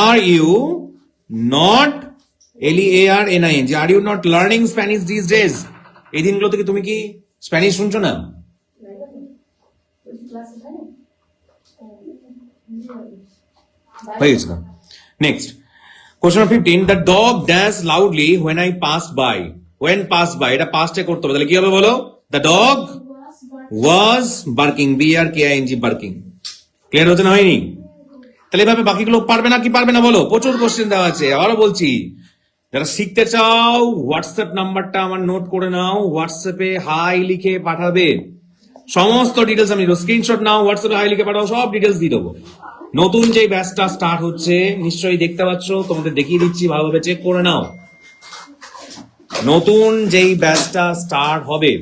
R you not LEARNING, are you not learning Spanish this days? এই দিনগুলো থেকে তুমি কি স্প্যানিশ শুনছো না? হয়ে গেছে না? Next question 15, the dog dance loudly when I pass by. When pass by এটা পাস্টে করতে হবে, তাহলে কি হবে বলো? The dog was barking, BRKING, barking. Clear হচ্ছে না? হয়নি? তাহলে এভাবে বাকিগুলো পারবে না কি পারবে না বলো? প্রচুর কোশ্চেন দেওয়া আছে, আবারও বলছি যারা শিখতে চাও হোয়াটসঅ্যাপ নাম্বারটা আমার নোট করে নাও, হোয়াটসঅ্যাপে হাই লিখে পাঠাবে, সমস্ত ডিটেলস আমি স্ক্রিনশট নাও, হোয়াটসঅ্যাপে হাই লিখে পাঠাও, সব ডিটেলস দিয়ে দেবো। নতুন যে ব্যাচটা স্টার্ট হচ্ছে নিশ্চয়ই দেখতে পাচ্ছ, তোমাদের দেখিয়ে দিচ্ছি, ভালোভাবে চেক করে নাও। নতুন যেই ব্যাচটা স্টার্ট হবে,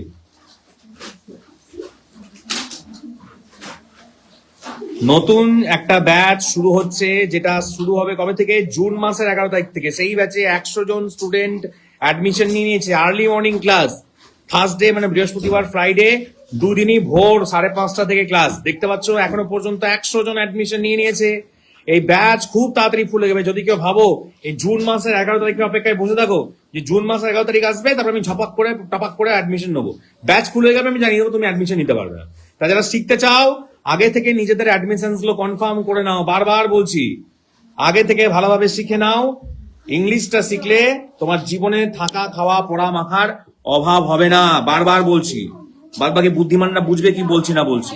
নতুন একটা ব্যাচ শুরু হচ্ছে, যেটা শুরু হবে কবে থেকে? জুন মাসের 11 তারিখ থেকে। সেই ব্যাচে 100 জন স্টুডেন্ট অ্যাডমিশন নিয়ে নিয়েছে। আর্লি মর্নিং ক্লাস, থার্সডে মানে বৃহস্পতিবার, ফ্রাইডে, দুদিনই ভোর 5:30 থেকে ক্লাস। দেখতে পাচ্ছ এখনো পর্যন্ত 100 জন অ্যাডমিশন নিয়ে নিয়েছে। এই ব্যাচ খুব তাড়াতাড়ি ফুলে যাবে। যদি কেউ ভাবো এই জুন মাসের 11 তারিখের অপেক্ষায় বসে থাকো, যে জুন মাসের 11 তারিখ আসবে তারপর আমি টপাক করে অ্যাডমিশন নেবো, ব্যাচ খুলে যাবে, আমি জানিয়ে দেবো, তুমি অ্যাডমিশন নিতে পারবে না। তা যারা শিখতে চাও আগে থেকে নিজেদের অ্যাডমিশন গুলো কনফার্ম করে নাও। বারবার বলছি, আগে থেকে ভালোভাবে শিখে নাও। ইংলিশটা শিখলে তোমার জীবনে থাকা, খাওয়া, পড়া, মাখার অভাব হবে না। বারবার বলছি, বাদ বাকি বুদ্ধিমানরা বুঝবে কি বলছি না বলছি।